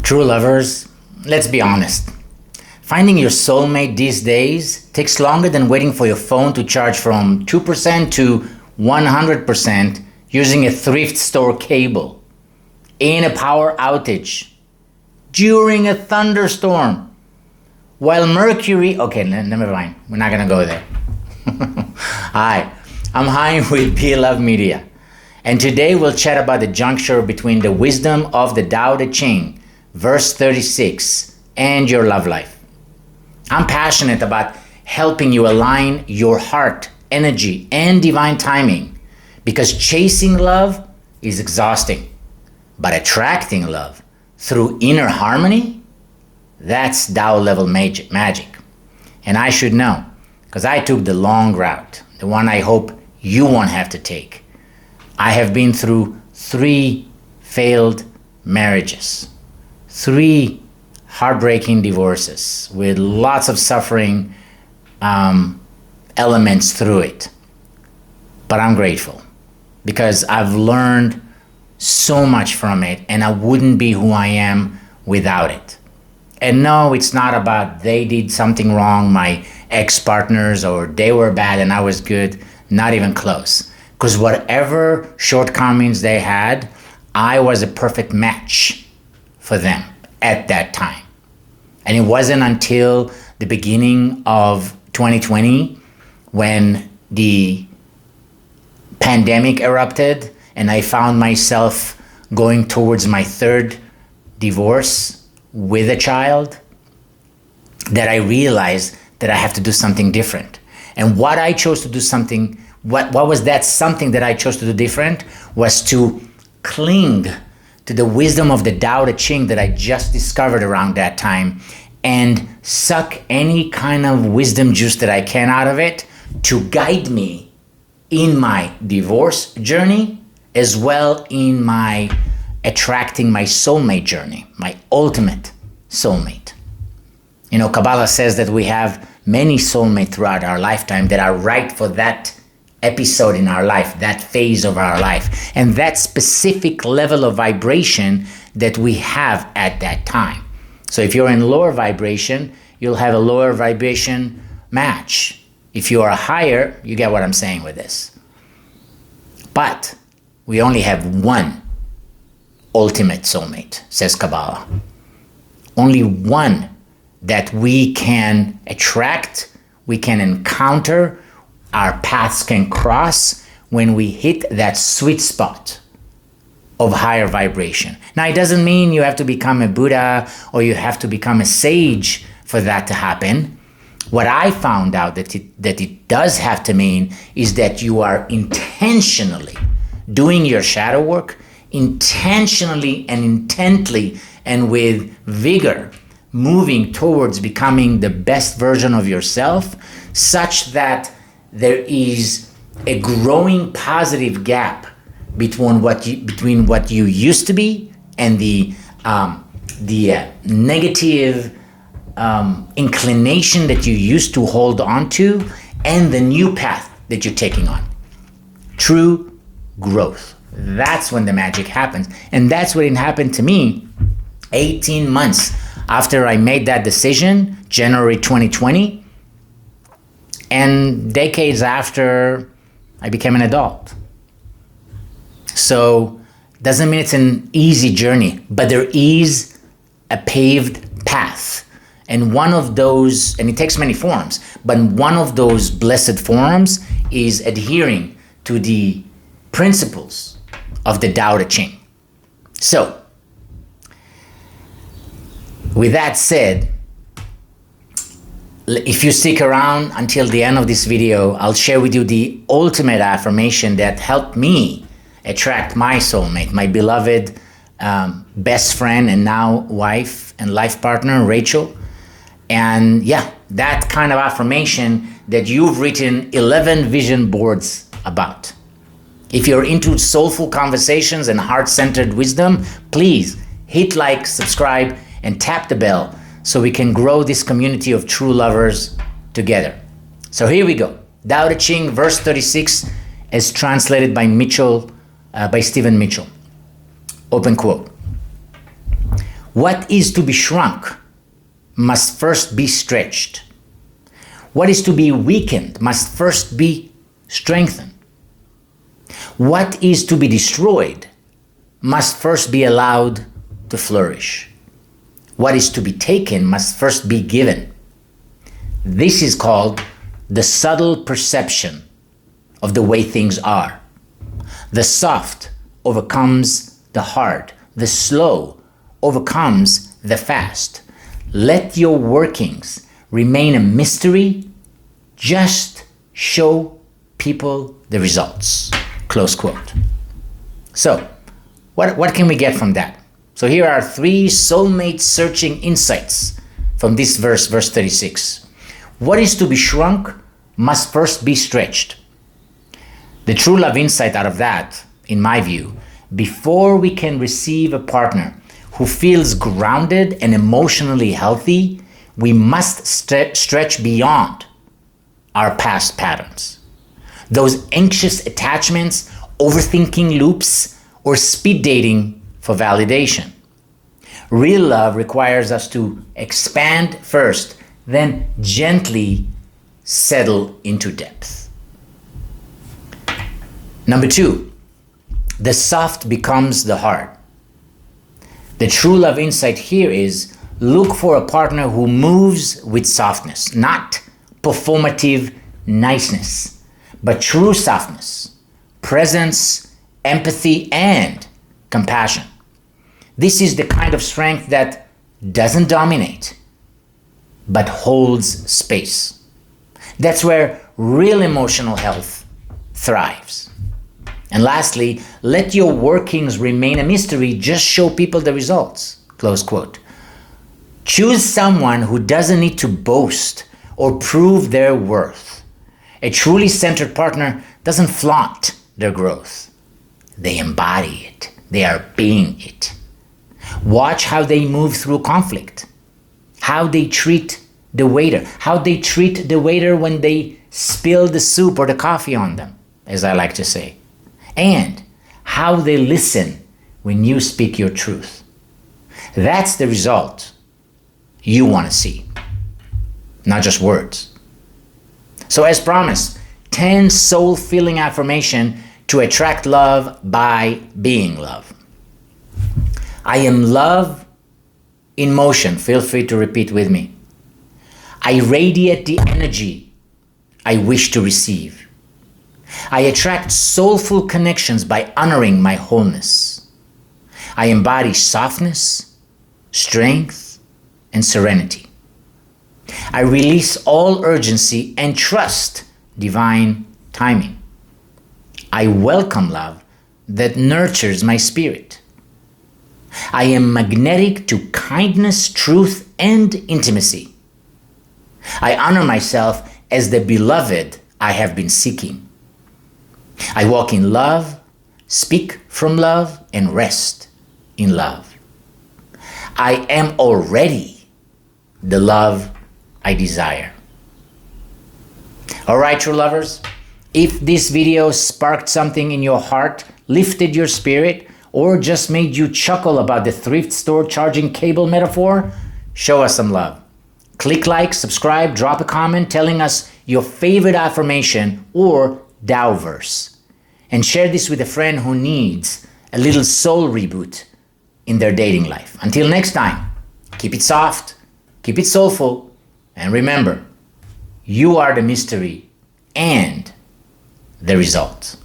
True lovers, let's be honest. Finding your soulmate these days takes longer than waiting for your phone to charge from 2% to 100% using a thrift store cable, in a power outage, during a thunderstorm, while Mercury... Okay, never mind. We're not going to go there. Hi, I'm Haim with Be Love Media. And today we'll chat about the juncture between the wisdom of the Tao Te Ching, verse 36, and your love life. I'm passionate about helping you align your heart, energy, and divine timing, because chasing love is exhausting, but attracting love through inner harmony, that's Tao level magic. And I should know, because I took the long route, the one I hope you won't have to take. I have been through 3 failed marriages, 3 heartbreaking divorces with lots of suffering elements through it. But I'm grateful because I've learned so much from it, and I wouldn't be who I am without it. And no, it's not about they did something wrong, my ex-partners, or they were bad and I was good. Not even close. Because whatever shortcomings they had, I was a perfect match for them at that time. And it wasn't until the beginning of 2020 when the pandemic erupted and I found myself going towards my 3rd divorce with a child that I realized that I have to do something different. And what I chose to do something, what was that something that I chose to do different was to cling to the wisdom of the Tao Te Ching that I just discovered around that time and suck any kind of wisdom juice that I can out of it to guide me in my divorce journey as well in my attracting my soulmate journey, my ultimate soulmate. You know, Kabbalah says that we have many soulmates throughout our lifetime that are right for that episode in our life, that phase of our life, and that specific level of vibration that we have at that time. So if you're in lower vibration, you'll have a lower vibration match. If you are higher, you get what I'm saying with this. But we only have one ultimate soulmate, says Kabbalah. Only one that we can attract, we can encounter, our paths can cross when we hit that sweet spot of higher vibration. Now, it doesn't mean you have to become a Buddha or you have to become a sage for that to happen. What I found out that it does have to mean is that you are intentionally doing your shadow work, intentionally and intently and with vigor, moving towards becoming the best version of yourself, such that there is a growing positive gap between what you used to be and the negative inclination that you used to hold on to, and the new path that you're taking on. True growth. That's when the magic happens. And that's what happened to me 18 months after I made that decision, January 2020, and decades after I became an adult. So, doesn't mean it's an easy journey, but there is a paved path. And one of those, and it takes many forms, but one of those blessed forms is adhering to the principles of the Tao Te Ching. So, with that said, if you stick around until the end of this video, I'll share with you the ultimate affirmation that helped me attract my soulmate, my beloved best friend and now wife and life partner, Rachel. And yeah, that kind of affirmation that you've written 11 vision boards about. If you're into soulful conversations and heart-centered wisdom, please hit like, subscribe, and tap the bell so we can grow this community of true lovers together. So here we go. Tao Te Ching, verse 36, as translated by Stephen Mitchell. Open quote. What is to be shrunk must first be stretched. What is to be weakened must first be strengthened. What is to be destroyed must first be allowed to flourish. What is to be taken must first be given. This is called the subtle perception of the way things are. The soft overcomes the hard. The slow overcomes the fast. Let your workings remain a mystery. Just show people the results. Close quote. So, what can we get from that? So here are 3 soulmate searching insights from this verse 36. What is to be shrunk must first be stretched. The true love insight out of that, in my view, before we can receive a partner who feels grounded and emotionally healthy, we must stretch beyond our past patterns. Those anxious attachments, overthinking loops, or speed dating for validation. Real love requires us to expand first, then gently settle into depth. Number 2, the soft becomes the hard. The true love insight here is look for a partner who moves with softness, not performative niceness, but true softness, presence, empathy, and compassion. This is the kind of strength that doesn't dominate, but holds space. That's where real emotional health thrives. And lastly, let your workings remain a mystery. Just show people the results. Close quote. Choose someone who doesn't need to boast or prove their worth. A truly centered partner doesn't flaunt their growth. They embody it. They are being it. Watch how they move through conflict, how they treat the waiter, how they treat the waiter when they spill the soup or the coffee on them, as I like to say, and how they listen when you speak your truth. That's the result you want to see, not just words. So as promised, 10 soul-filling affirmation to attract love by being love. I am love in motion. Feel free to repeat with me. I radiate the energy I wish to receive. I attract soulful connections by honoring my wholeness. I embody softness, strength, and serenity. I release all urgency and trust divine timing. I welcome love that nurtures my spirit. I am magnetic to kindness, truth, and intimacy. I honor myself as the beloved I have been seeking. I walk in love, speak from love, and rest in love. I am already the love I desire. All right, true lovers, if this video sparked something in your heart, lifted your spirit, or just made you chuckle about the thrift store charging cable metaphor, show us some love. Click like, subscribe, drop a comment telling us your favorite affirmation or Tao verse. And share this with a friend who needs a little soul reboot in their dating life. Until next time, keep it soft, keep it soulful, and remember, you are the mystery and the result.